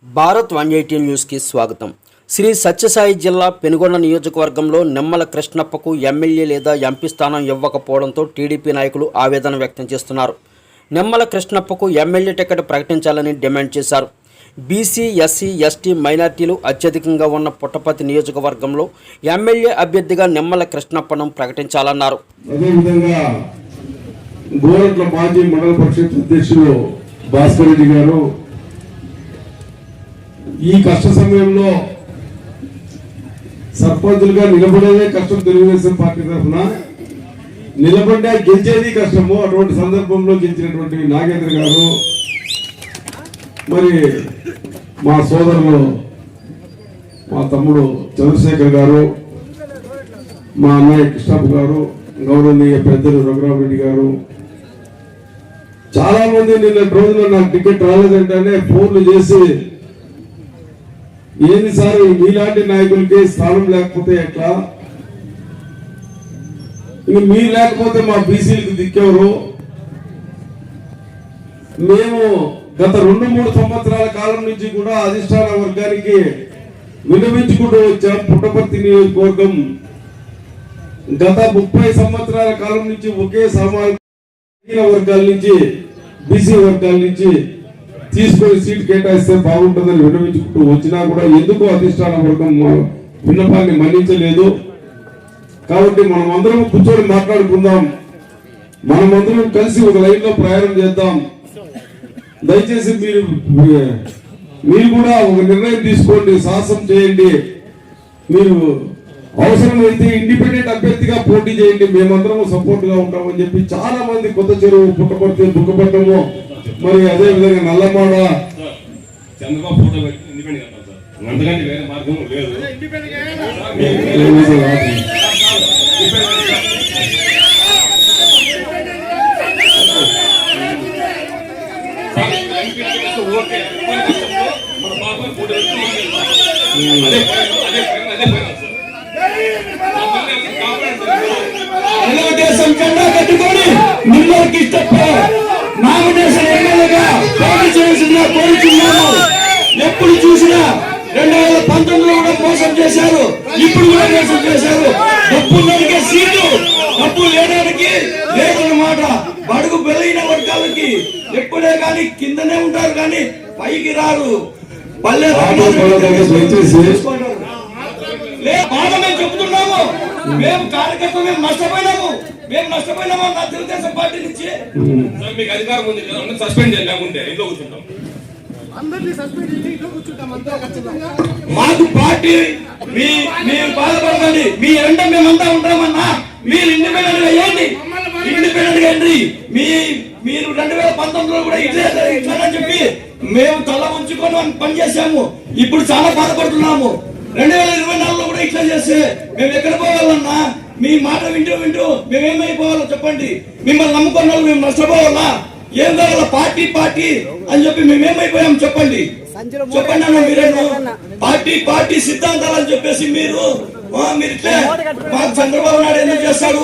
భారత్ 180 న్యూస్కి స్వాగతం. శ్రీ సత్యసాయి జిల్లా పెనుగొండ నియోజకవర్గంలో నిమ్మల కృష్ణప్పకు ఎమ్మెల్యే లేదా ఎంపీ స్థానం ఇవ్వకపోవడంతో టీడీపీ నాయకులు ఆవేదన వ్యక్తం చేస్తున్నారు. నిమ్మల కృష్ణప్పకు ఎమ్మెల్యే టికెట్ ప్రకటించాలని డిమాండ్ చేశారు. బీసీ, ఎస్సీ, ఎస్టీ, మైనార్టీలు అత్యధికంగా ఉన్న పుట్టపర్తి నియోజకవర్గంలో ఎమ్మెల్యే అభ్యర్థిగా నిమ్మల కృష్ణప్పను ప్రకటించాలన్నారు. అదేవిధంగా గోరట్ల మాజీ మండల పరిషత్ అధ్యక్షులు భాస్కర్ రెడ్డి గారు ఈ కష్ట సమయంలో సర్పంచులుగా నిలబడేదే కష్టం. తెలుగుదేశం పార్టీ తరఫున నిలబడ్డా గెలిచేది కష్టము. అటువంటి సందర్భంలో గెలిచినటువంటి నాగేంద్ర గారు, మరి మా సోదరులు మా తమ్ముడు చంద్రశేఖర్ గారు, మా అన్నయ్య కృష్ణప్ప గారు, గౌరవనీయ పెద్దలు రఘురామరెడ్డి గారు, చాలా మంది నిన్న రోజున నాకు టికెట్ రాలేదంటేనే ఫోన్లు చేసి ఏంది సార్ మీలాంటి నాయకులకి స్థానం లేకపోతే ఎట్లా, ఇంక మీరు లేకపోతే మా బీసీలకు దిక్కెవరు, మేము గత 2-3 సంవత్సరాల కాలం నుంచి కూడా అధిష్టాన వర్గానికి విన్నవించుకుంటూ వచ్చాం. పుట్టపర్తి నియోజకవర్గం గత 30 సంవత్సరాల కాలం నుంచి ఒకే సామాజిక వర్గాల నుంచి, బీసీ వర్గాల నుంచి తీసుకొని సీట్ కేటాయిస్తే బాగుంటుందని విన్నవించుకుంటూ వచ్చినా కూడా ఎందుకు అధిష్టాన వర్గం విన్నపాన్ని మన్నించలేదు. కాబట్టి మనం అందరం కూర్చొని మాట్లాడుకుందాం, మనమందరం కలిసి ఒక లైన్ లో ప్రయాణం చేద్దాం. దయచేసి మీరు కూడా ఒక నిర్ణయం తీసుకోండి, సాహసం చేయండి. మీరు అవసరమైతే ఇండిపెండెంట్ అభ్యర్థిగా పోటీ చేయండి, మేమందరం సపోర్ట్ గా ఉంటామని చెప్పి చాలా మంది కొత్త చెరువు, పుట్టపర్తి, బుక్కపట్నము, మరి అదే విధంగా నల్లమాడ చంద్రబాబు ఫోటో ఇండిపెండెంట్ అంటారు సార్, అంతకంటే వేరే మార్గం లేదు. తెలుగుదేశం జెండా కట్టుకొని నిమ్మలకి ఇష్టపడారు నామినేషన్ ఎమ్మెల్యేగా పోటీ చేయాల్సిందిగా కోరుతున్నాము. ఎప్పుడు చూసినా 2019లో కూడా మోసం చేశారు, ఇప్పుడు కూడా మోసం చేశారు. డబ్బులకి సీటు, డబ్బు లేడానికి లేదన్నమాట. బడుగు బలైన వర్గాలకి ఎప్పుడే కానీ కిందనే ఉంటారు కానీ పైకి రారు. పల్లె మేము చెప్తున్నాము, మేము కార్యకర్తలు మేము నష్టపోయినాము నా తెలుగుదేశం పార్టీ నుంచి. మీకు అధికారం ఉంది, సస్పెండ్ చేయాలి, లేకుంటే ఇంట్లో కూర్చుంటాం. మాకు పార్టీ మేము బాధపడకండి, మీ ఎండ మేమంతా ఉంటామన్నా. మీరు ఇండిపెండెంట్ గా ఏంటి, ఇండిపెండెంట్ గా ఏంటి. మీరు 2019లో కూడా ఇట్లా చెప్పి మేము తల ఉంచుకొని పనిచేసాము. ఇప్పుడు చాలా బాధపడుతున్నాము. 2024లో కూడా ఇట్లా చేస్తే మేము ఎక్కడ పోవాలన్నా? మీ మాట వింటూ మేమేమైపోవాలో చెప్పండి. మిమ్మల్ని నమ్ముకున్న వాళ్ళు మేము నష్టపోవాలా? ఏం కావాలా? పార్టీ అని చెప్పి మేమేమైపోయాం చెప్పండి అన్న. మీరేను పార్టీ సిద్ధాంతాలు అని చెప్పేసి మీరు ఇట్లే మాకు చంద్రబాబు నాయుడు ఎందుకు చేస్తాడు?